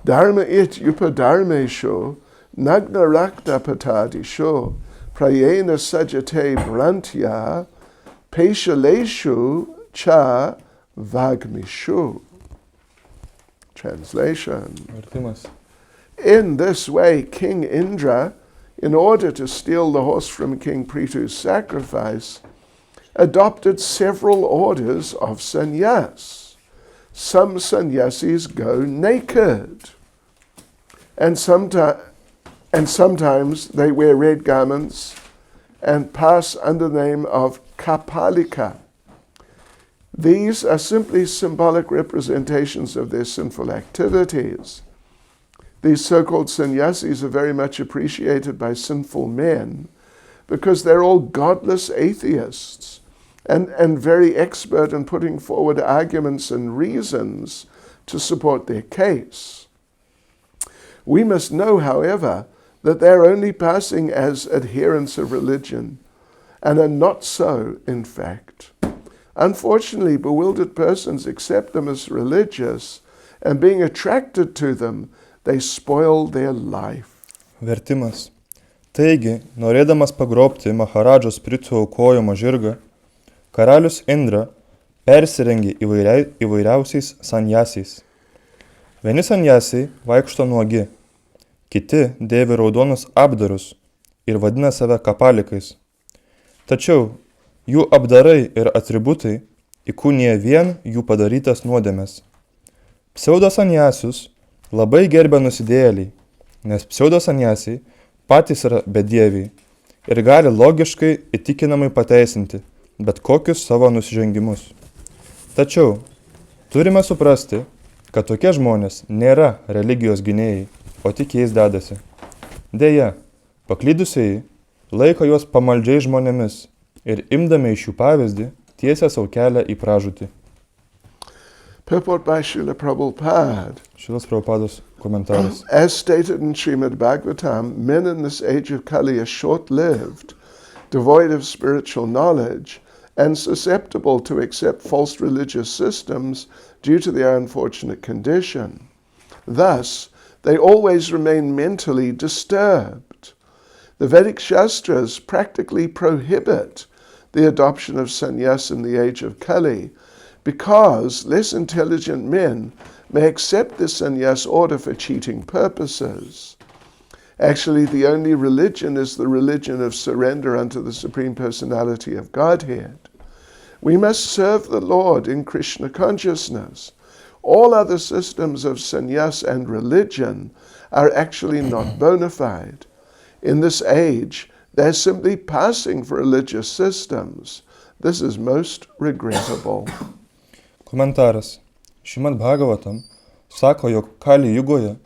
Dharma it upadarmesho, nagna rakta patadisho, prayena sajate brantya, peshaleshu cha vagmishu. Translation. Vertimas. In this way, King Indra, in order to steal the horse from King Prithu's sacrifice, adopted several orders of sannyas. Some sannyasis go naked, and sometimes they wear red garments and pass under the name of kapalika. These are simply symbolic representations of their sinful activities. These so-called sannyasis are very much appreciated by sinful men because they're all godless atheists and very expert in putting forward arguments and reasons to support their case. We must know, however, that they're only passing as adherents of religion and are not so, in fact. Unfortunately, bewildered persons accept them as religious, and being attracted to them, they spoil their life. Vertimas. Taigi, norėdamas pagrobti Maharadžos Prithu aukojimo žirgą, karalius Indra persirengė įvairiausiais sanyasiais. Vieni sanyasiai vaikšto nuogi, kiti dėvi raudonus apdarus ir vadina save kapalikais. Tačiau jų apdarai ir atributai įkūnija vien jų padarytas nuodėmes. Pseudosanyasius labai gerbia nusidėjėliai, nes pseudosanyasiai patys yra bedieviai ir gali logiškai įtikinamai pateisinti bet kokius savo nusižengimus. Tačiau turime suprasti, kad tokie žmonės nėra religijos gynėjai, o tik jais dedasi. Deja, paklydusieji laiko juos pamaldžiai žmonėmis ir imdami iš jų pavyzdį tiesia savo kelią į pražūtį. Purport by Srila Prabhupada. Šilas Prabhupados komentaras. As stated in Srimad Bhagavatam, men in this age of Kali are short-lived, devoid of spiritual knowledge, and susceptible to accept false religious systems due to their unfortunate condition. Thus, they always remain mentally disturbed. The Vedic Shastras practically prohibit the adoption of sannyas in the age of Kali, because less intelligent men may accept the sannyas order for cheating purposes. Actually, the only religion is the religion of surrender unto the Supreme Personality of Godhead. We must serve the Lord in Krishna consciousness. All other systems of sannyas and religion are actually not bona fide. In this age, they're simply passing for religious systems. This is most regrettable. Komentaras. Šrimad Bhagavatam sako, jog Kali jugoje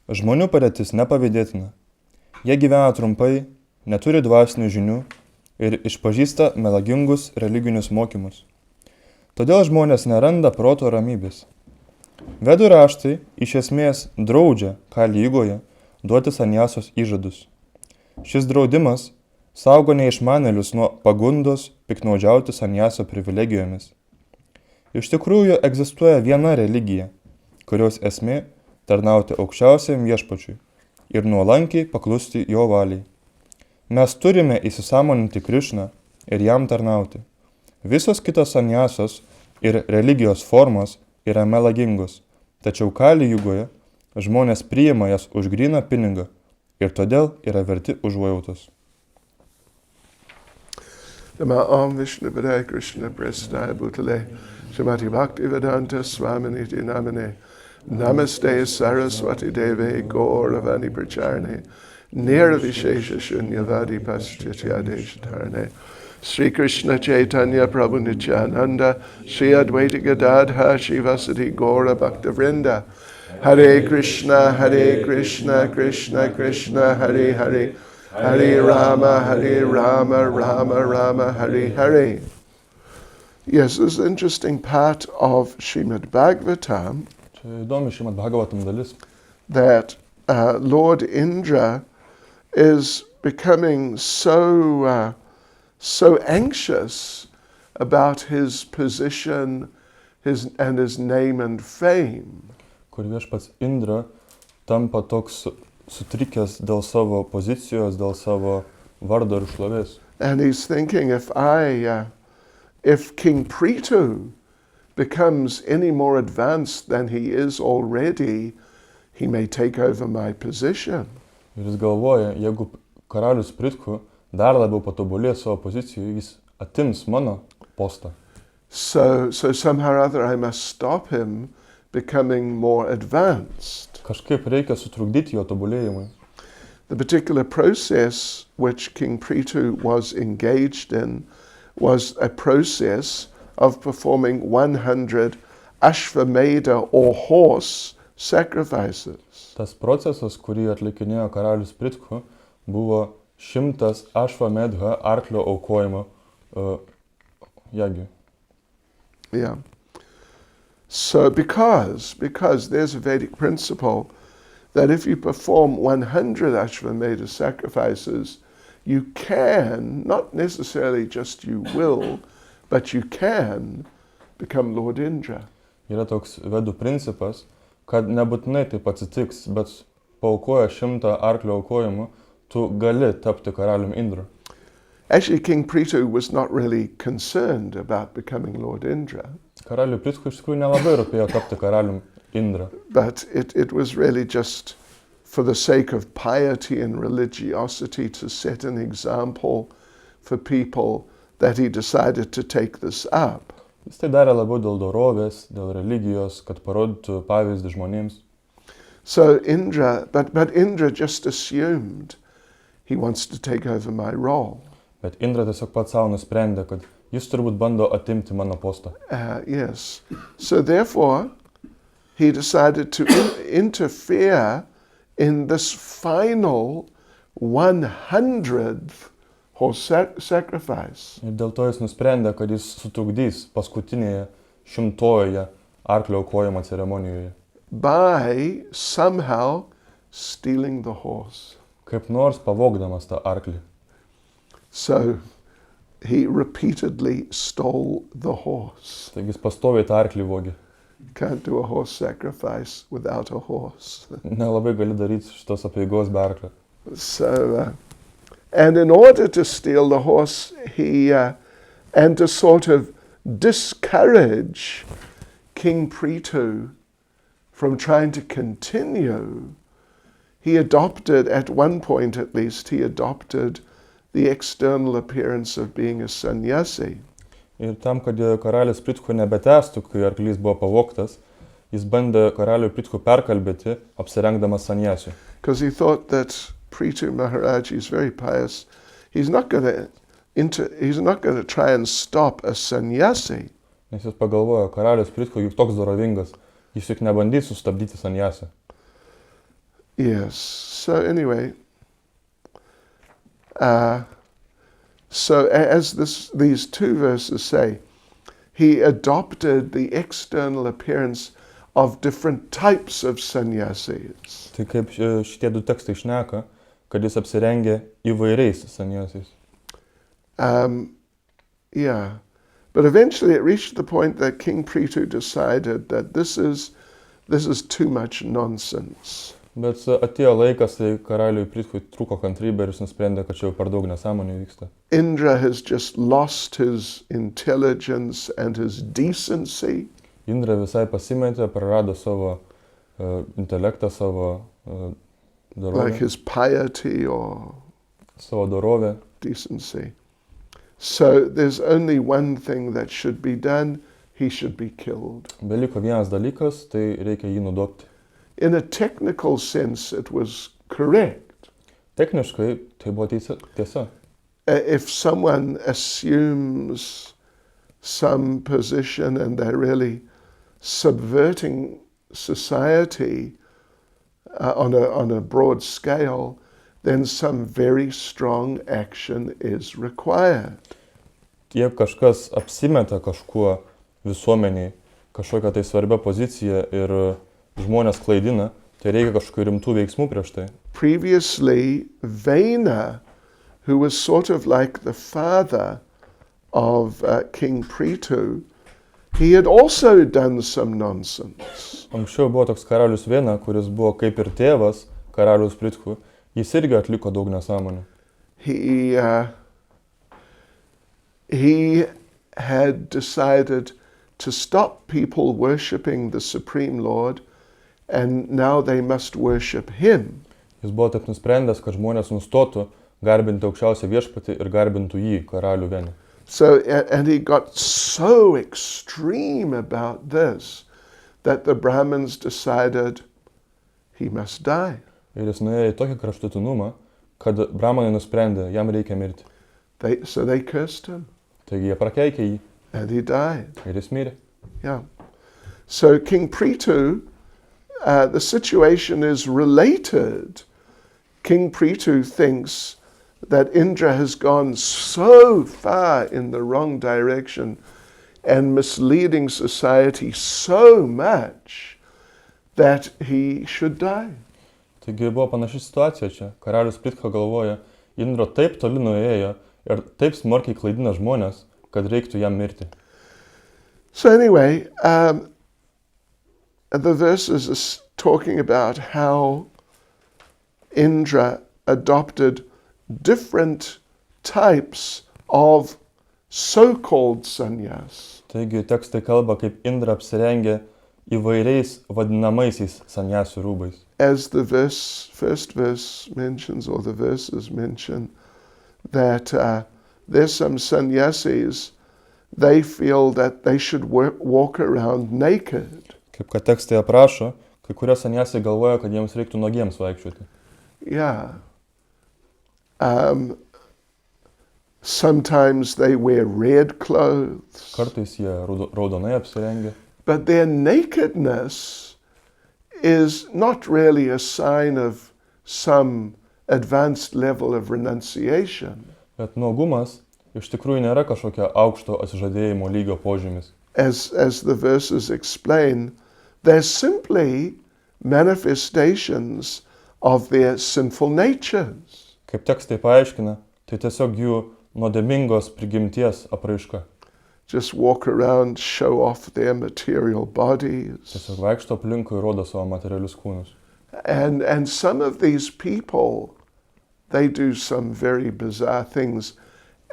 žmonių padėtis nepavydėtina. Jie gyvena trumpai, neturi dvasinių žinių ir išpažįsta melagingus religinius mokymus. Todėl žmonės neranda proto ramybės. Vedų raštai iš esmės draudžia Kali jugoje duoti sanjasos įžadus. Šis draudimas saugo neišmanėlius nuo pagundos piknaudžiauti sanjaso privilegijomis. Iš tikrųjų egzistuoja viena religija, kurios esmė tarnauti aukščiausiam viešpačiui ir nuolankiai paklusti jo valiai. Mes turime įsisąmoninti Krišną ir jam tarnauti. Visos kitos sanjasos ir religijos formos yra melagingos, tačiau Kali jugoje žmonės priima jas už gryną pinigą ir todėl yra verti užuojautos. Nama Om Vishnu Padaya Krishna Prestaya Bhutale Srimati Bhaktivedanta Swaminiti Namane Namaste Saraswati Deve Gauravani Pracharne Nirvishesha Shunyavadi Paschityadesh Sri Krishna Chaitanya Prabhu Nityananda Sri Advaita Gadadha Shivasati Gaura Bhaktavrinda Hare Krishna Krishna Krishna Hare Hare Hare Rama, Rama Rama, Hare Hare. Yes, this is an interesting part of Srimad Bhagavatam. That Lord Indra is becoming so anxious about his position and his name and fame. Kur viešpats Indra tampa toks sutrikęs dėl savo pozicijos, dėl savo vardo ir šlovės. And he's thinking, if King Pretu becomes any more advanced than he is already, he may take over my position. Ir jis galvoja, jeigu karalius Pritku dar labiau patobulės savo pozicijoje, jis atims mano postą. So somehow or other I must stop him becoming more advanced. Kažkaip reikia sutrukdyti jo tobulėjimui. The particular process which King Pretu was engaged in was a process of performing 100 Ashvamedha or horse sacrifices. Tas procesas, kurį atlikinėjo karalius Pritku, buvo 100 Ashvamedha arklio aukojimo jagių. Yeah. So because there's a Vedic principle that if you perform 100 Ashvamedha sacrifices, you can, not necessarily just you will, but you can become Lord Indra. Yra toks vedų principas, kad nebūtinai taip atsitiks, bet paaukoja 100 arklio aukojimų, tu gali tapti karalium Indru. Actually, King Pretu was not really concerned about becoming Lord Indra. Karaliui Pritkui iš tikrųjų nelabai rūpėjo tapti karalium Indra. But it was really just for the sake of piety and religiosity to set an example for people that he decided to take this up. Jis tai darė labiau dėl dorovės, dėl religijos, kad parodytų pavyzdį žmonėms. So Indra, but Indra just assumed he wants to take over my role. Bet Indra tiesiog pats savo nusprendė, kad jis turbūt bando atimti mano postą. Yes. So therefore, he decided to interfere in this final 100th horse sacrifice. Ir dėl to jis nusprendė, kad jis sutrukdys paskutinėje 100-oje arklio aukojimo ceremonijoje. By somehow stealing the horse. Kaip nors pavogdamas tą arklį. So he repeatedly stole the horse. Taigi jis pastoviai tą arklį vogė. Can't do a horse sacrifice without a horse. Nelabai gali daryti šitos apieigos be arklio. So, and in order to steal the horse, and to sort of discourage King Pretu from trying to continue, he adopted, at one point at least, he adopted the external appearance of being a sannyasi. Ir tam, kad karalius Pritku nebetęstų, kai arklys buvo pavogtas, jis bandė karalių Pritku perkalbėti, apsirengdamas sannyasiu. Because he thought that Pretu Maharaj is very pious. He's not going to try and stop a sannyasi. Nes jis pagalvojo, karalius Pritku juk toks dorovingas, jis juk nebandys sustabdyti sannyasį. Yes. So anyway, so as these two verses say, he adopted the external appearance of different types of sannyasis. Tai kaip šitie du tekstai šneka, kad jis apsirengė įvairiais sannyasiais. Yeah. But eventually it reached the point that King Pretu decided that this is too much nonsense. Bet atėjo laikas, tai karaliui Pritkui trūko kantrybė ir jis nusprendė, kad čia jau per daug nesąmonių vyksta. Indra has just lost his intelligence and his decency. Indra visai pasimetė, prarado savo intelektą, savo dorovę. Like his piety or Savo dorovę. decency. So there's only one thing that should be done. He should be killed. Beliko vienas dalykas, tai reikia jį nudobti. In a technical sense, it was correct. Techniškai tai buvo tiesa. If someone assumes some position and they're really subverting society on a broad scale, then some very strong action is required. Jeigu kažkas apsimeta kažkuo visuomeniai, kažkokią tai svarbią poziciją ir žmonės klaidina, tai reikia kažkokių rimtų veiksmų prieš tai. Previously, Vena, who was sort of like the father of King Pretu, he had also done some nonsense. Anksčiau buvo toks karalius Viena, kuris buvo kaip ir tėvas karalius Plitkų. Jis irgi atliko daug nesąmonių. He had decided to stop people worshipping the Supreme Lord, and now they must worship him. Jis buvo taip nusprendęs, kad žmonės nustotų garbinti aukščiausią viešpatį ir garbintų jį, karalių Vieną. So, and he got so extreme about this that the Brahmins decided he must die. Ir jis nuėjo į tokį kraštutinumą, kad brahmanai nusprendė, jam reikia mirti. So they cursed him. Taigi jie prakeikė jį. And he died. Ir jis mirė. Yeah. So King Prithu, the situation is related. King Prithu thinks that Indra has gone so far in the wrong direction and misleading society so much that he should die. Taigi buvo panaši situacija čia. Karalius Plitka galvoja, Indra taip toli nuėjo ir taip smarkiai klaidina žmonės, kad reiktų jam mirti. So anyway, the verses are talking about how Indra adopted different types of so-called sannyas. Taigi tekstai kalba, kaip Indra apsirengė įvairiais vadinamaisiais sanjasių rūbais. As the first verse mentions, or the verses mention, that there's some sannyasis, they feel that they should walk around naked. Kaip kad tekstai aprašo, kai kurie sanjasiai galvoja, kad jiems reiktų nuogiems vaikščioti. Yeah. Sometimes they wear red clothes. Kartais jie raudonai apsirengia. But their nakedness is not really a sign of some advanced level of renunciation. Bet nuogumas iš tikrųjų nėra kažkokia aukšto atsižadėjimo lygio požymis. As the verses explain, they're simply manifestations of their sinful natures. Kaip tekstai paaiškina, tai tiesiog jų nuodėmingos prigimties apraiška. Just walk around, show off their material bodies. Tiesiog vaikšto aplinkui ir rodo savo materialius kūnus. And some of these people, they do some very bizarre things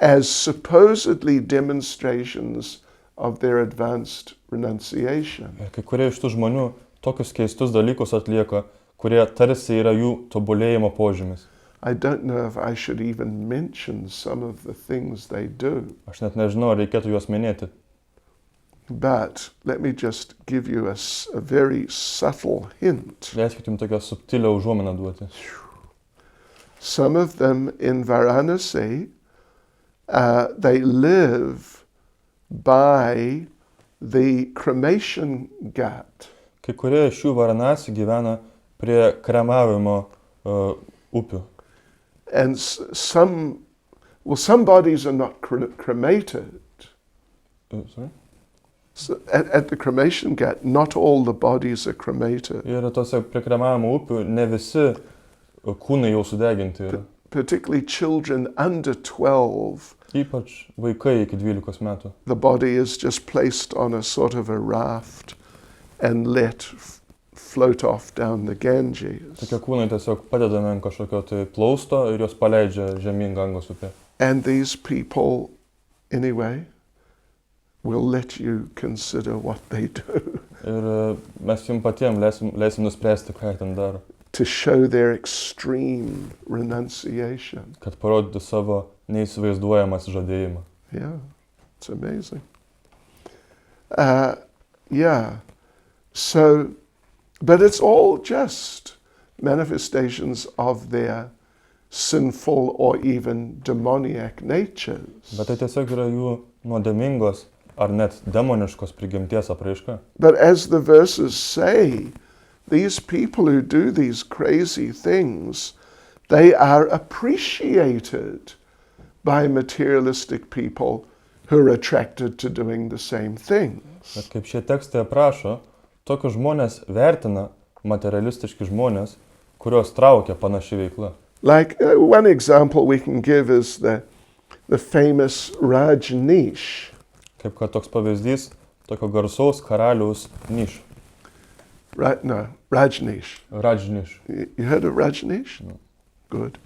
as supposedly demonstrations of their advanced renunciation. Ir kai kurie iš tų žmonių tokius keistus dalykus atlieka, kurie tarsi yra jų tobulėjimo požymis. I don't know if I should even mention some of the things they do. Aš net nežinau, ar reikėtų juos minėti. But let me just give you a very subtle hint. Leiskit jums tokią subtilę užuominą duoti. Some of them in Varanasi, they live by the cremation ghat. Kai kurie iš jų Varanasi gyvena prie kremavimo upių. And some bodies are not cremated. Sorry? So at the cremation ghat, not all the bodies are cremated. Ir tose prie kremavimo upių ne visi kūnai jau sudeginti yra. Particularly children under 12. Ypač vaikai iki 12 metų. The body is just placed on a sort of a raft and let float off down the Ganges. Tokie kūnai tiesiog padedami ant kažkokio tai plausto ir juos paleidžia žemyn Gangos upė. And these people, anyway, will let you consider what they do. Ir mes jums patiems leisim nuspręsti, ką jie ten daro. To show their extreme renunciation. Kad parodytų savo neįsivaizduojamą atsižadėjimą. Yeah, it's amazing. Yeah, so, but it's all just manifestations of their sinful or even demoniac natures. Bet tai tiesiog yra jų nuodėmingos ar net demoniškos prigimties apraiška. But as the verses say, these people who do these crazy things, they are appreciated by materialistic people who are attracted to doing the same things. Bet kaip šie tekstai aprašo, tokius žmonės vertina materialistiški žmonės, kurios traukia panaši veikla. Like one example we can give is the famous Rajneesh. Kaip kad toks pavyzdys, tokio garsaus karaliaus Niš. Right? No, Rajneesh. Rajniš. You heard of Rajneesh? No. Good.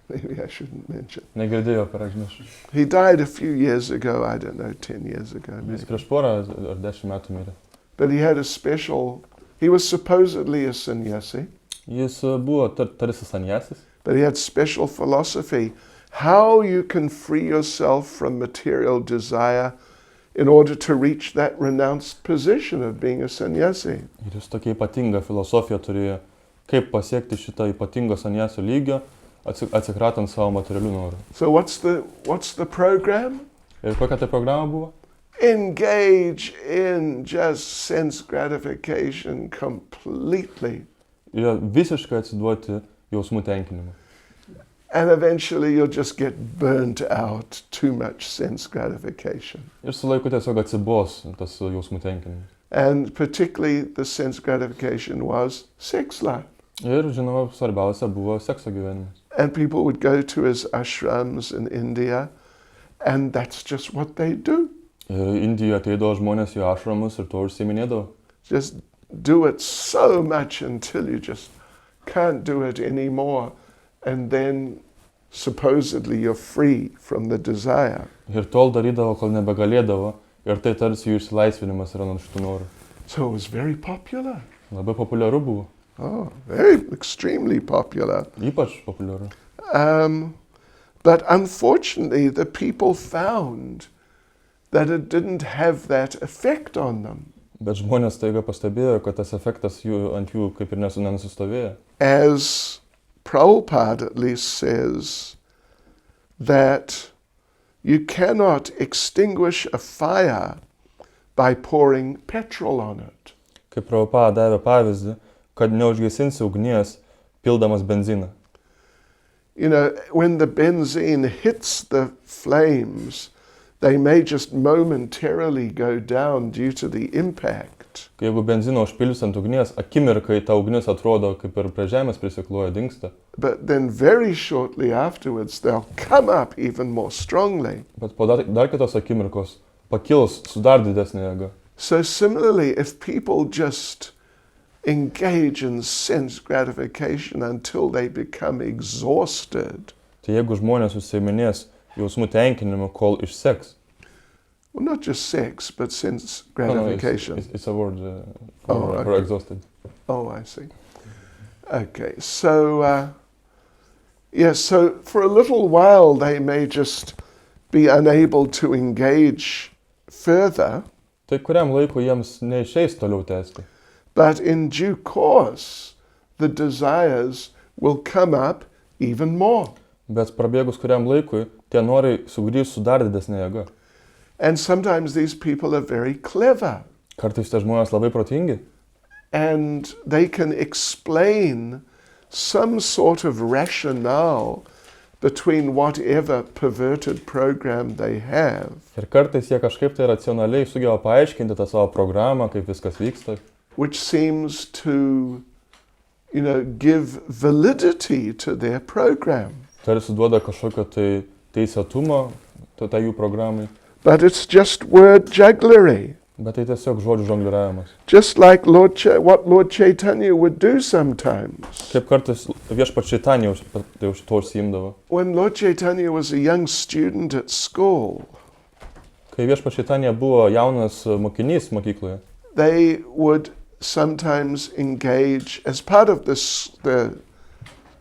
Maybe I shouldn't mention. Negirdėjau apie Rajniš. He died a few years ago, I don't know, 10 years ago Jis maybe. prieš porą ar 10 metų mirė. But he had a special, he was supposedly a sannyasi, Jis buvo tarsi sanjasis, but he had special philosophy, how you can free yourself from material desire in order to reach that renounced position of being a sannyasi. ir jis tokia ypatinga filosofija turėjo, kaip pasiekti šitą ypatingo sanjasio lygio, atsikratant savo materialių norų. So what's the program? Ir kokia tai programa buvo? Engage in just sense gratification completely. Ir visiškai atsiduoti jausmų tenkinimui. And eventually you'll just get burnt out, too much sense gratification. Ir su laiku tiesiog atsibos tas jausmų tenkinimas. And particularly the sense gratification was sex life. Ir žinoma, svarbiausia buvo sekso gyvenimas. And people would go to his ashrams in India, and that's just what they do. Ir Indijoje ateidavo žmonės į ašramus ir to užsiiminėdavo. Just do it so much until you just can't do it anymore. And then supposedly you're free from the desire. Ir tol darydavo, kol nebegalėdavo. Ir tai tarsi jų išsilaisvinimas yra nuo šitų norų. So it was very popular. Labai populiaru buvo. Oh, very extremely popular. Ypač populiaru. But unfortunately, the people found that it didn't have that effect on them. Bet žmonės taiga pastebėjo, kad tas efektas ant jų kaip ir nenusistovėjo. As Prabhupada at least says that you cannot extinguish a fire by pouring petrol on it. Kaip Prabhupada davė pavyzdį, kad neužgesinsi ugnies pildamas benziną. You know, when the benzene hits the flames, they may just momentarily go down due to the impact. Kai jeigu benzino užpildys ant ugnies, akimirkai ta ugnis atrodo kaip ir prie žemės prisikloja, dingsta. But then very shortly afterwards, they'll come up even more strongly. Bet po dar kitos akimirkos pakils su dar didesnė jėga. So similarly, if people just engage in sense gratification until they become exhausted, Tai jeigu žmonės užsiiminės jausmų tenkinimu, kol išseks. well, not just sex, but sense gratification. It's a word Oh, for okay. exhausted. Oh, I see. Okay, so, so for a little while they may just be unable to engage further, Tai kuriam laiku jiems neišeis toliau tęsti. but in due course the desires will come up even more. Bet prabėgus kuriam laikui, tie norai sugrįž su dar didesnė jėga. And sometimes these people are very clever Kartais tie žmonės labai protingi. and they can explain some sort of rationale between whatever perverted program they have, Ir kartais jie kažkaip tai racionaliai sugeba paaiškinti tą savo programą, kaip viskas vyksta, which seems to, give validity to their program. tarsi duoda kažkokio tai teisėtumo tai jų programai, But it's just word jugglery. bet tai tiesiog žodžių žongliravimas. Just like what Lord Chaitanya would do sometimes. Kaip kartais viešpats Čaitanija už to užsiimdavo. When Lord Chaitanya was a young student at school, Kai viešpats Čaitanija buvo jaunas mokinys mokykloje, they would sometimes engage, as part of the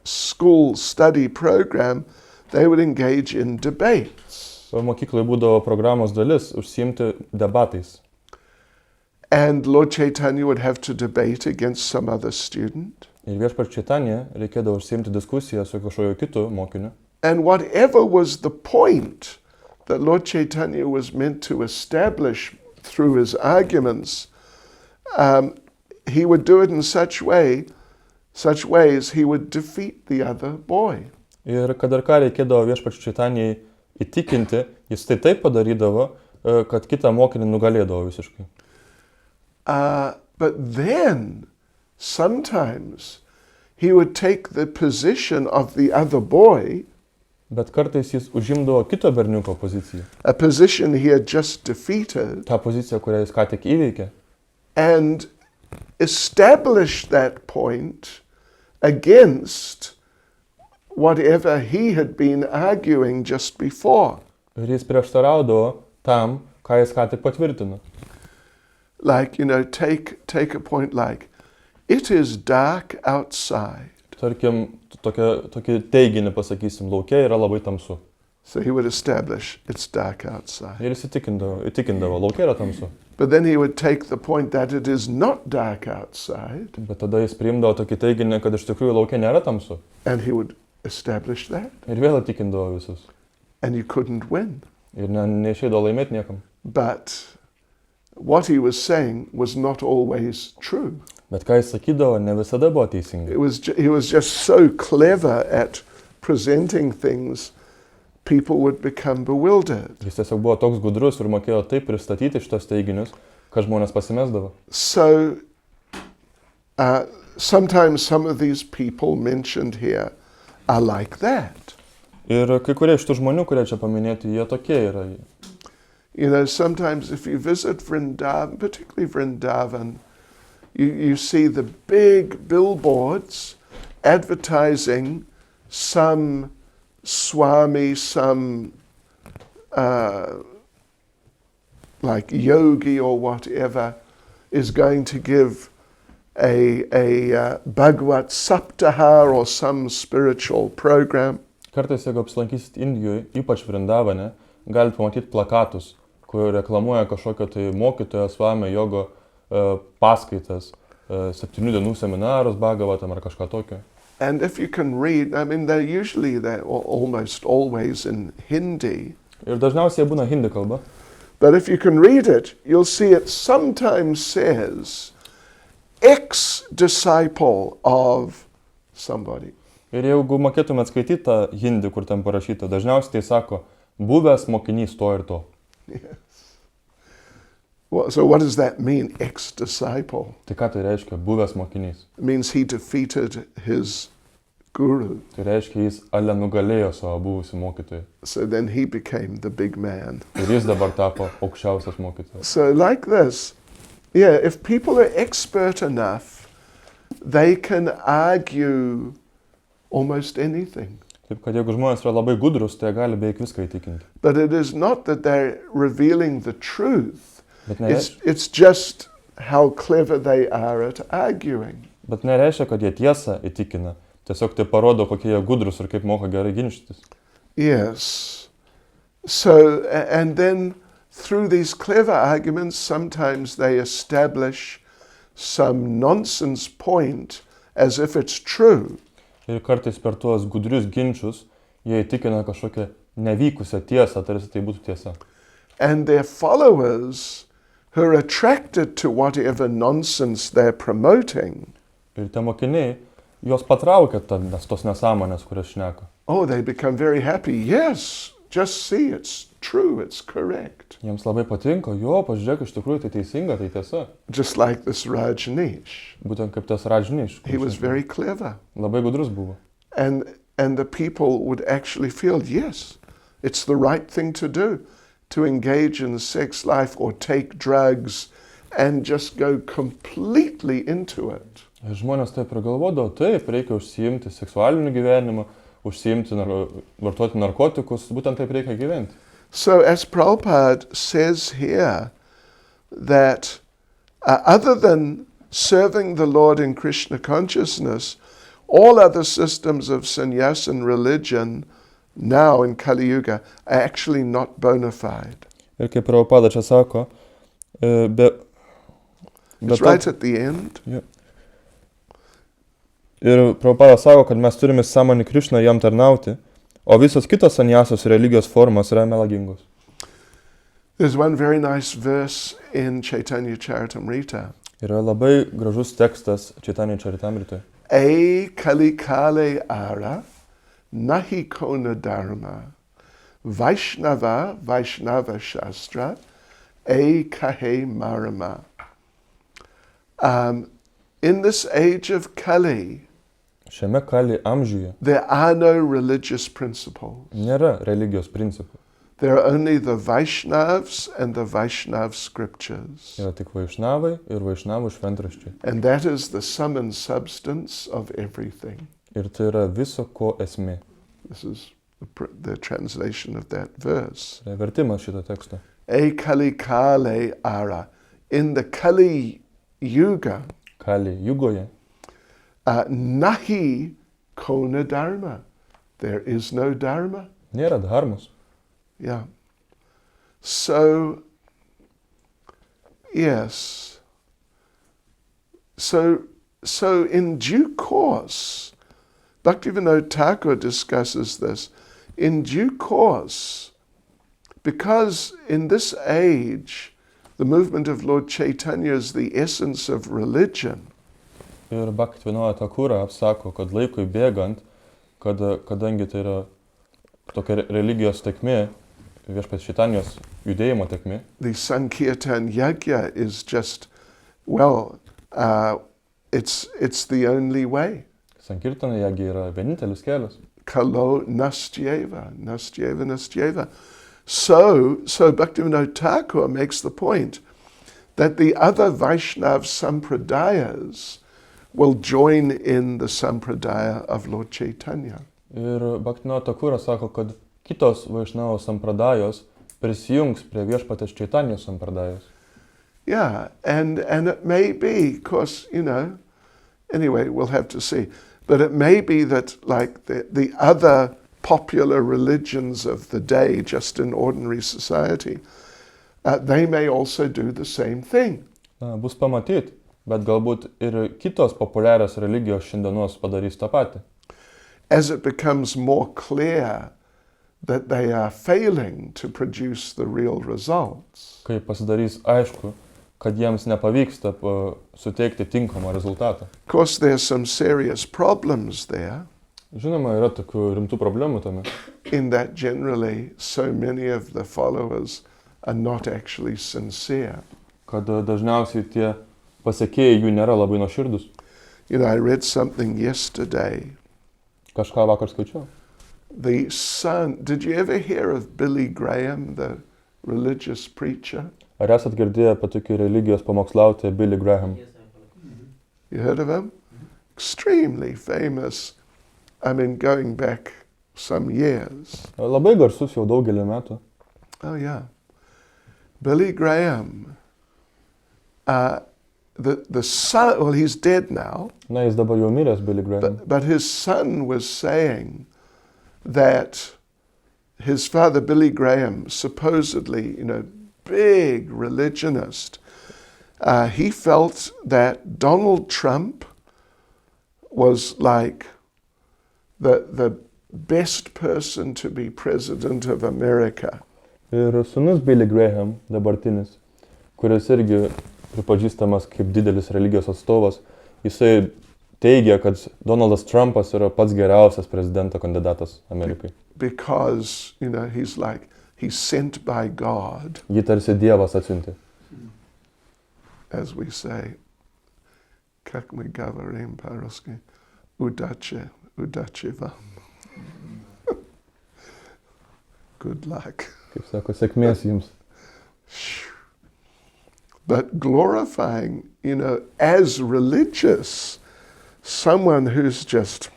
school study program, they would engage in debates. mokykloje būdavo programos dalis užsiimti debatais. And Lord Chaitanya would have to debate against some other student. Ir viešpats Čaitanija reikėdavo užsiimti diskusiją su kažkokiu kitu mokiniu. And whatever was the point that Lord Chaitanya was meant to establish through his arguments, he would do it in such ways he would defeat the other boy. Ir kad ir ką reikėdavo viešpats Čaitanijai įtikinti, jis tai taip padarydavo, kad kitą mokinį nugalėdavo visiškai. But then, sometimes, he would take the position of the other boy Bet kartais jis užimdavo kito berniuko poziciją. a position he had just defeated, Ta pozicija, kurią jis ką tik įveikė. and established that point against whatever he had been arguing just before. Ir jis prieštaraudavo tam, ką jis ką tik patvirtino. Like, take a point like, it is dark outside. Tarkim, tokį teiginį pasakysim, lauke yra labai tamsu. So he would establish it's dark outside. Ir jis įtikindavo, lauke yra tamsu. But then he would take the point that it is not dark outside, Bet tada jis priimdavo tokį teiginį, kad iš tikrųjų lauke nėra tamsu. and he would establish that, Ir vėl įtikindavo visus. and you couldn't win. Ir neišeido laimėti niekam. But what he was saying was not always true. Bet ką jis sakydavo, ne visada buvo teisinga. He was just so clever at presenting things, people would become bewildered. Jis tiesiog buvo toks gudrus ir mokėjo taip pristatyti šitos teiginius, kad žmonės pasimesdavo. So sometimes some of these people mentioned here are like that. Ir kai kurie iš tų žmonių, kurie čia paminėti, jie tokie yra. Sometimes if you visit Vrindavan, particularly Vrindavan, you see the big billboards advertising some Swami, some like yogi or whatever is going to give a Bhagavad Saptaha or some spiritual program. Kartais, jeigu apsilankysit Indijoje, ypač Vrindavane, galite pamatyti plakatus, kur reklamuoja kažkokio tai mokytojo Swami jogo paskaitas, 7 dienų seminarus Bhagavatam ar kažką tokio. And if you can read, I mean, they're almost always in Hindi. Ir dažniausiai jie būna hindi kalba. But if you can read it, you'll see it sometimes says, ex-disciple of somebody. Ir jeigu mokėtumėt skaityti tą hindi, kur ten parašyta, dažniausiai tai sako, buvęs mokinys to ir to. Yes. So what does that mean, ex-disciple? Tai ką tai reiškia, buvęs mokinys? It means he defeated his guru. Tai reiškia, jis ale nugalėjo savo buvusį mokytoją. So then he became the big man. Ir jis dabar tapo aukščiausias mokytojas. So like this, if people are expert enough, they can argue almost anything. Taip, kad jeigu žmonės yra labai gudrus, tai gali beveik viską įtikinti. But it is not that they're revealing the truth. Bet It's just how clever they are at arguing. nereiškia, kad jie tiesą įtikina. Tiesiog tai parodo, kokie jie gudrus ir kaip moka gerai ginčytis. Yes. So, and then through these clever arguments, sometimes they establish some nonsense point as if it's true. Ir kartais per tuos gudrius ginčius jie įtikina kažkokią nevykusią tiesą, tarsi tai būtų tiesa. And their followers, who are attracted to whatever nonsense they're promoting, Ir tie mokiniai, juos patraukia tos nesąmonės, kurias šneka. oh, they become very happy. Yes, just see, it's true, it's correct. Jiems labai patinka, jo, pažiūrėk, iš tikrųjų tai teisinga, tai tiesa. Just like this Rajneesh. Būtent kaip tas Rajneesh. He was very clever. Labai gudrus buvo. And the people would actually feel, yes, it's the right thing to do, to engage in sex life or take drugs and just go completely into it. Ir žmonės taip ir galvodavo, taip, reikia užsiimti seksualiniu gyvenimu, vartoti narkotikus, būtent taip reikia gyventi. So as Prabhupada says here, that other than serving the Lord in Krishna consciousness, all other systems of sannyas and religion now in Kali Yuga are actually not bona fide. Ir kaip Prabhupada čia sako, It's right at the end. Ja. Ir Prabhupada sako, kad mes turime sąmonį Krišną jam tarnauti, o visos kitos sanjasos religijos formos yra melagingos. There's one very nice verse in Chaitanya Charitamrita. Yra labai gražus tekstas Chaitanya Charitamritoje. E kali kale ara, nahi kona dharma, Vaishnava shastra, e kahe marama. In this age of Kali, Šiame kali amžiuje There are no religious principles. nėra religijos principų. There are only the Vaishnavas and the Vaishnav scriptures. Yra tik vaišnavai ir vaišnavų šventraščiai. And that is the sum and substance of everything. Ir tai yra viso ko esmė. This is the translation of that verse. Tai vertimas šito teksto. E Kali Kale Ara. In the Kali Yuga, Kali jugoje Nahi Kona Dharma. There is no Dharma. nėra dharmos. Yeah. So, yes. So in due course, Bhaktivinoda Thakur discusses this. In due course, because in this age, the movement of Lord Chaitanya is the essence of religion. Ir Bhaktivinoda Thakura apsako, kad laikui bėgant, kadangi tai yra tokia religijos tekmė, viešpats Čaitanijos judėjimo tekmė, The Sankirtan Yajna is just, well, it's the only way. Sankirtana jagi yra vienintelis kelias. Kalo nastyeva, nastyeva, nastyeva. So Bhaktivinoda Thakur makes the point that the other Vaishnav Sampradayas will join in the Sampradaya of Lord Chaitanya. Ir Bhaktivinoda Thakura sako, kad kitos vaišnavo sampradajos prisijungs prie viešpatės Čaitanijos sampradajos. Yeah, and it may be, because, anyway, we'll have to see. But it may be that, like the other popular religions of the day, just in ordinary society, they may also do the same thing. Bus pamatyt, bet galbūt ir kitos populiarios religijos šiandienos padarys tą patį. As it becomes more clear that they are failing to produce the real results. Kai pasidarys aišku, kad jiems nepavyksta suteikti tinkamą rezultatą. Of course, there's some serious problems there. Žinoma, yra tokių rimtų problemų tame. In that generally so many of the followers are not actually sincere. Kad dažniausiai tie pasekėjai jų nėra labai nuoširdus. I read something yesterday. Kažką vakar skaičiau. The son, did you ever hear of Billy Graham, the religious preacher? Ar esat girdėję apie tokį religijos pamokslautoją Billy Graham? You heard of him? Extremely famous. I mean, going back some years. Labai garsus jau daugelį metų. Oh, yeah. Billy Graham, the son, well, he's dead now. Na, jis dabar jau miręs, Billy Graham. But his son was saying that his father, Billy Graham, supposedly, big religionist, he felt that Donald Trump was like the best person to be president of America. Ir sūnus Billy Graham, dabartinis, kuris irgi pripažįstamas kaip didelis religijos atstovas, jisai teigia, kad Donaldas Trumpas yra pats geriausias prezidento kandidatas Amerikai. Because, he's sent by God. Jį tarsi Dievas atsiuntė. As we say, как мы говорим по-русски, удачи вам. Good luck. Kaip sako, sėkmės jums. But glorifying, as religious, someone who's just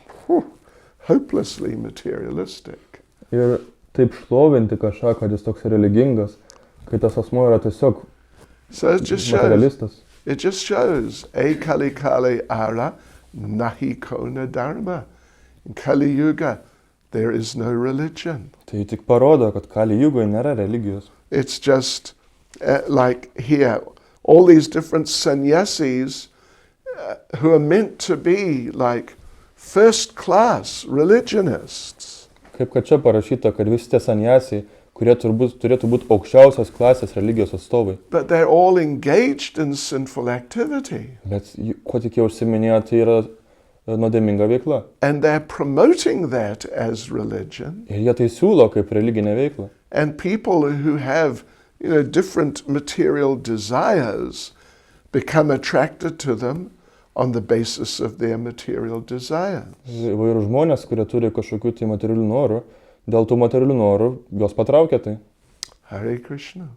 hopelessly materialistic. Ir taip šlovinti kažką, kad jis toks religingas, kai tas asmuo yra tiesiog materialistas. It just shows, e Kali Kali Ara, nahi kona dharma. In Kali Yuga, there is no religion. Tai tik parodo, kad Kali jugoje nėra religijos. It's just like here, all these different sannyasis who are meant to be like first-class religionists. Kaip kad čia parašyta, kad visi tie sanjasiai, kurie turėtų būti aukščiausios klasės religijos atstovai. But they're all engaged in sinful activity. Bet ko tik jie užsiminėjo, tai yra nuodėminga veikla. And they're promoting that as religion. Ir jie tai siūlo kaip religinę veiklą. And people who have, different material desires become attracted to them on the basis of their material desires. Įvairių žmonės, kurie turi kažkokių tai materialių norų, dėl tų materialių norų juos patraukia tai. Hare Krishna.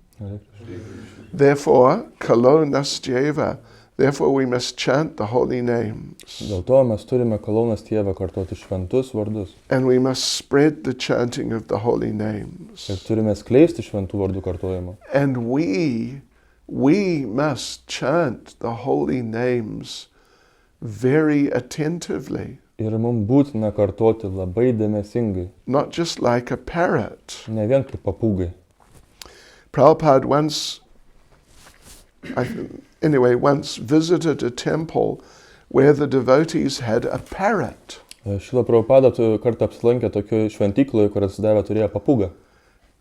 Therefore, kalo nastyeva. Therefore, we must chant the holy names. Dėl to mes turime kalonas Dievą kartoti šventus vardus. And we must spread the chanting of the holy names. Ir turime skleisti šventų vardų kartojimą. And we must chant the holy names very attentively. Ir mums būtina kartoti labai dėmesingai. Not just like a parrot. Ne vien kaip papūgai. Prabhupada once visited a temple where the devotees had a parrot. Šila Prabhupada kartą apsilankė tokioje šventykloje, kur atsidavę turėjo papūgą.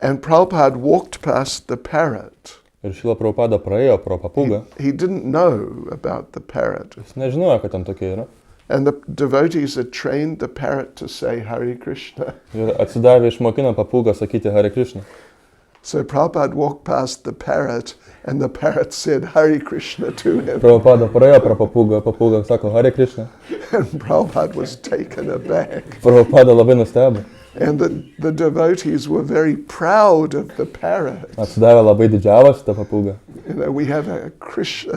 And Prabhupada walked past the parrot. Ir Šila Prabhupada praėjo pro papūgą. He didn't know about the parrot. Jis nežinojo, kad ten tokia yra. And the devotees had trained the parrot to say Hare Krishna. Ir atsidavę išmokino papūgą sakyti Hare Krishna. So Prabhupada walked past the parrot and the parrot said Hare Krishna to him. Prabhupada praėjo pro papūgą, papūga sako Hare Krishna. And Prabhupada was taken aback. Prabhupada labai nustebo. And the devotees were very proud of the parrot. Atsidavę labai didžiavosi tą papūgą. You know, we have a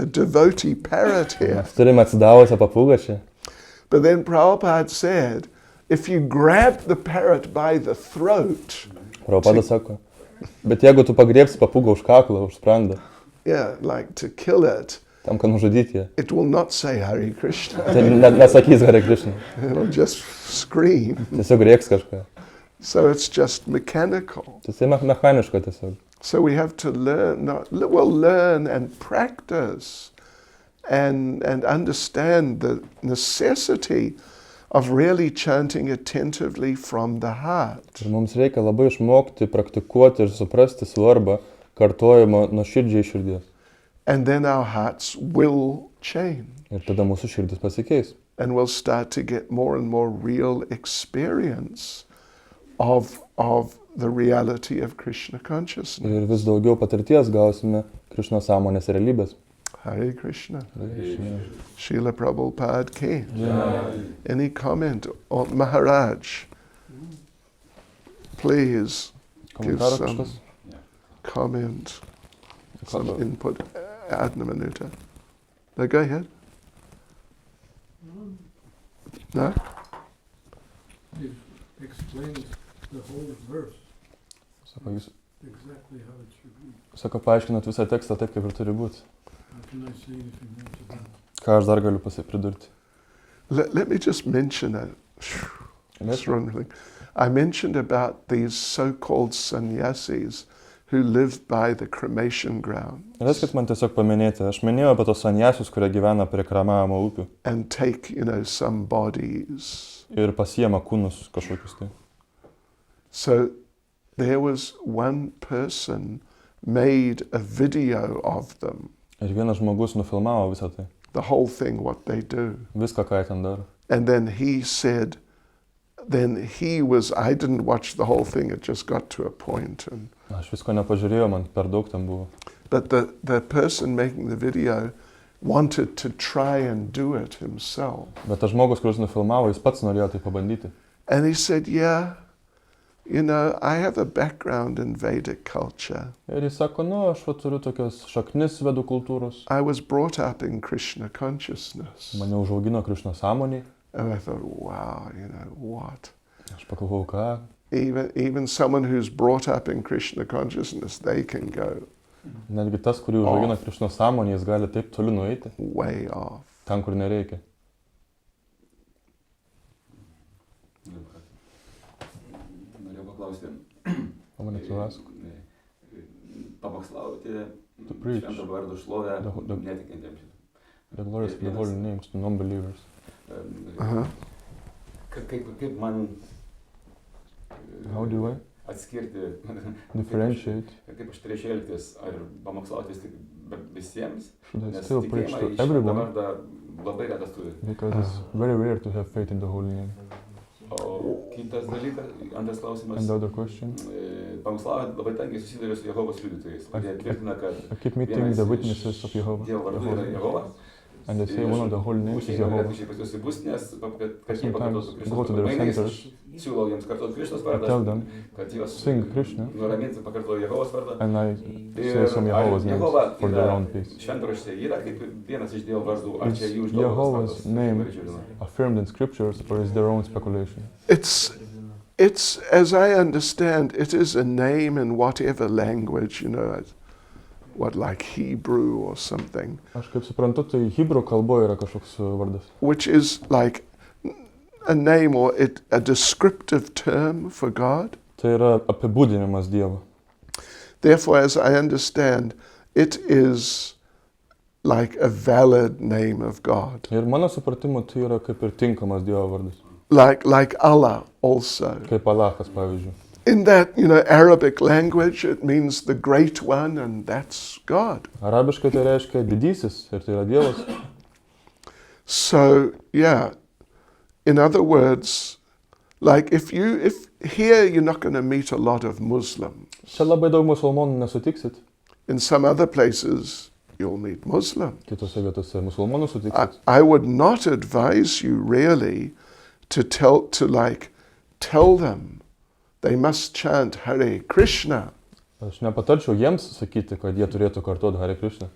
devotee parrot here. Mes turime atsidavusią papūgą čia. But then Prabhupada said, if you grab the parrot by the throat, Prabhupada sako, bet jeigu tu pagriebsi papūgą už kaklą, už sprandą, like to kill it, tam, kad nužudyti ją, it will not say Hare Krishna. tai nesakys Hare Krishna. It'll just scream. Tiesiog rėks kažką. So it's just mechanical. Tiesiog mechaniška tiesiog. So we have to learn and practice and understand the necessity of really chanting attentively from the heart. Ir mums reikia labai išmokti, praktikuoti ir suprasti svarbą kartojimo nuoširdžiai širdies. And then our hearts will change. Ir tada mūsų širdis pasikeis. And we'll start to get more and more real experience of the reality of Krishna consciousness. Ir vis daugiau patirties gausime Krishna sąmonės realybės. Hare Krishna. Hare Krishna. Srila Prabhupada ki. Yeah. Any comment? Or Maharaj, please give Komentaras some kažkas? comment, some input. Adna minuta. No, go ahead. No? It explains the whole verse, Sako, jūs, exactly how it should be. sako, paaiškinat visą tekstą taip, kaip ir turi būti. How can I say anything more to that? Ką aš dar galiu pridurti? Let me just mention a strong thing. I mentioned about these so-called sannyasis who live by the cremation ground. Leiskit man tiesiog paminėti. Aš minėjau apie tos sanyasius, kurie gyvena prie kremavimo upių. And take, some bodies. Ir pasiema kūnus kažkokius tai. So there was one person made a video of them. Ir vienas žmogus nufilmavo visą tai. The whole thing, what they do. Viską, ką jie ten daro. And then he said, I didn't watch the whole thing, it just got to a point. Aš visko nepažiūrėjau, man per daug ten buvo. But the person making the video wanted to try and do it himself. Bet tas žmogus, kuris nufilmavo, jis pats norėjo tai pabandyti. And he said, I have a background in Vedic culture. Ir jis sako, aš turiu tokios šaknis vedų kultūros. I was brought up in Krishna consciousness. Mane užaugino Krishna sąmonėj. And I thought, wow, what? Aš pagalvojau, ką? Even someone who's brought up in Krishna consciousness, they can go Netgi tas, kurį užaugino Krishna sąmonėj, jis gali taip toli nueiti. way off. Ten, kur nereikia. Norėjau paklausti. Pamokslauti šventą vardą šlovę netikintiems. The glory of the holy names to non-believers. Kaip man How do I atskirti, differentiate? kaip aš turėčiau elgtis, ar pamokslauti visiems, Should I nes still preach tikėjimą to į šventą everyone? vardą labai retas turi. Because it's very rare to have faith in the holy name. O kitas dalykas, antras klausimas, And the other question? pamokslaujant labai tankiai susiduria su Jehovos liudytojais, kurie tvirtina, kad I keep meeting the witnesses of Jehovah. Dievo vardu yra Jehova. And they say one of the holy names is Jehovah. Pas jūs į būstinės, kad jie Sometimes pakartotų go to Krišnos their mainais, centers. siūlau jiems kartuoti Krišnos I tell vardą, them, kad juos sing Krishna, nuraminti, pakartoju Jehovos vardą. and I say some Jehovah's names for their own peace. Šventraštyje yra kaip vienas iš Dievo vardų, ar čia Is jų užduotas Jehovah's vardas? name Dabar žiūrime. affirmed in scriptures, or is their own speculation? It's as I understand, it is a name in whatever language, what like Hebrew or something, Aš kaip suprantu, tai Hebrew kalboje yra kažkoks vardas. which is like a name or a descriptive term for God. Tai yra apibūdinimas Dievo. Therefore, as I understand, it is like a valid name of God. Ir mano supratimu, tai yra kaip ir tinkamas Dievo vardas. Like Allah also. Kaip Alachas, pavyzdžiui. In that, Arabic language, it means the great one, and that's God. Arabiškai tai reiškia didysis ir tai yra Dievas. So, yeah, in other words, like if here you're not going to meet a lot of Muslims. Čia labai daug musulmonų nesutiksit. In some other places, you'll meet Muslims. Kitose vietose musulmonų sutiksit. I would not advise you really to tell them they must chant Hare Krishna. Aš nepatarčiau jiems sakyti, kad jie turėtų kartuoti Hare Krishna.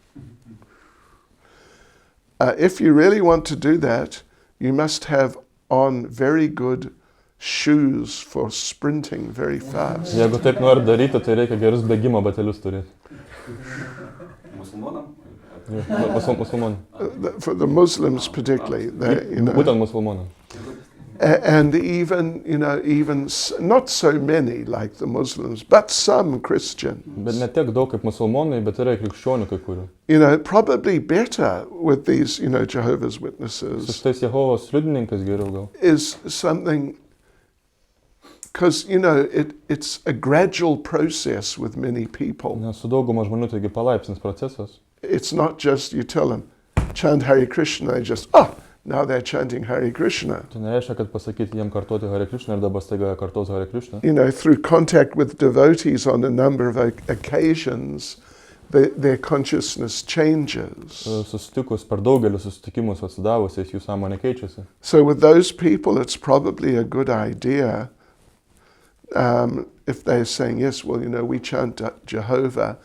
If you really want to do that, you must have on very good shoes for sprinting very fast. Jeigu taip nori daryti, tai reikia gerus bėgimo batelius turėti. Musulmonam? Musulmonų. For the Muslims particularly, Būtent musulmonų. and even not so many like the Muslims, but some Christians. Bet ne tiek daug kaip musulmonai, bet yra krikščionių kai kurių. Probably better with these, Jehovah's Su Witnesses šitais Jehovos liudininkais geriau gal. is something, because, it's a gradual process with many people. Nes su dauguma žmonių taigi palaipsnis procesas. It's not just you tell them, chant Hare Krishna, they just, now they're chanting Hare Krishna. Tai nereiškia, kad pasakyti jiem kartuoti Hare Krishna ir dabar staiga kartos Hare Krishna. Through contact with devotees on a number of occasions, their consciousness changes. Susitikus per daugelį susitikimų su atsidavusiais, jų sąmonė keičiasi. So with those people, it's probably a good idea if they're saying, yes, well, we chant Jehovah,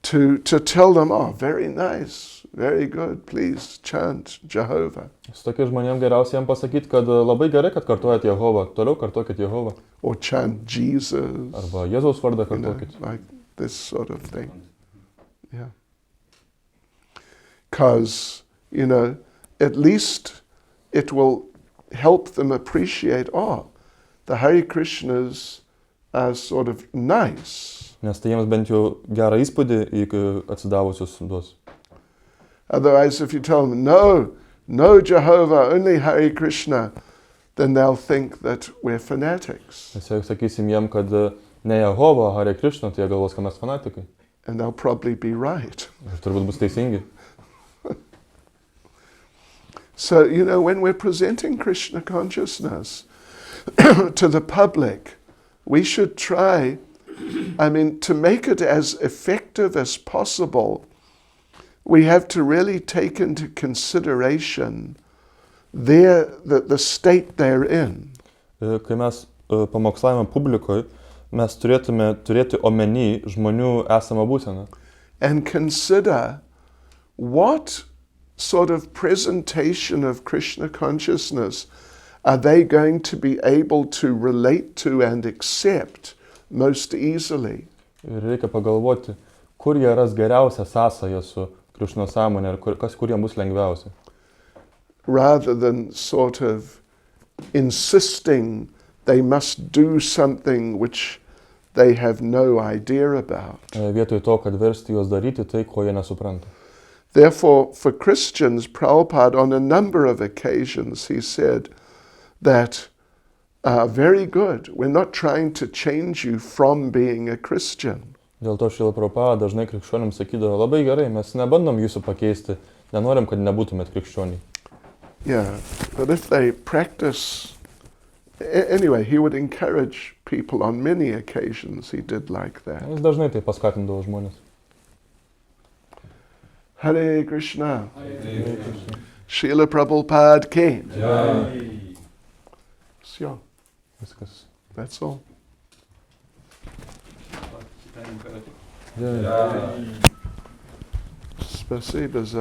to tell them, very nice, very good, please chant Jehovah. Su tokiais žmonėms geriausia jiems pasakyti, kad labai gerai, kad kartuojat Jehovą, toliau kartuokit Jehovą. Or chant Jesus. Arba Jėzaus vardą kartuokit. Like this sort of thing. Yeah. Because, at least it will help them appreciate, the Hare Krishnas are sort of nice. Nes tai jiems bent jau gerą įspūdį į atsidavusius duos. Otherwise, if you tell them, no Jehovah, only Hare Krishna, then they'll think that we're fanatics. Nes jeigu sakysim jiem, kad ne Jehova, Hare Krishna, tai jie galvos, kad mes fanatikai. And they'll probably be right. Ir turbūt bus teisingi. So, when we're presenting Krishna consciousness to the public, we should try, to make it as effective as possible. We have to really take into consideration the state they're in. Kai mes pamokslavome publikoje, mes turėtume turėti omeny žmonių esamą būseną. And consider what sort of presentation of Krishna consciousness are they going to be able to relate to and accept most easily. Ir reikia pagalvoti, kur jie ras geriausią sąsają su Krišnos sąmonė ir kur jiems bus lengviausia. Rather than sort of insisting they must do something which they have no idea about. Vietoj to, kad versti juos daryti tai, ko jie nesupranta. Therefore, for Christians, Prabhupada, on a number of occasions, he said that, very good, we're not trying to change you from being a Christian. Dėl to Šrila Prabhupada dažnai krikščionims sakydavo, labai gerai, mes nebandom jūsų pakeisti, nenorim, kad nebūtumėt krikščioniai. Yeah, but if they practice, anyway, he would encourage people on many occasions, he did like that. Jis dažnai tai paskatindavo žmonės. Hare Krishna. Srila Prabhupada came. So, Viskas. that's all. Spasibo za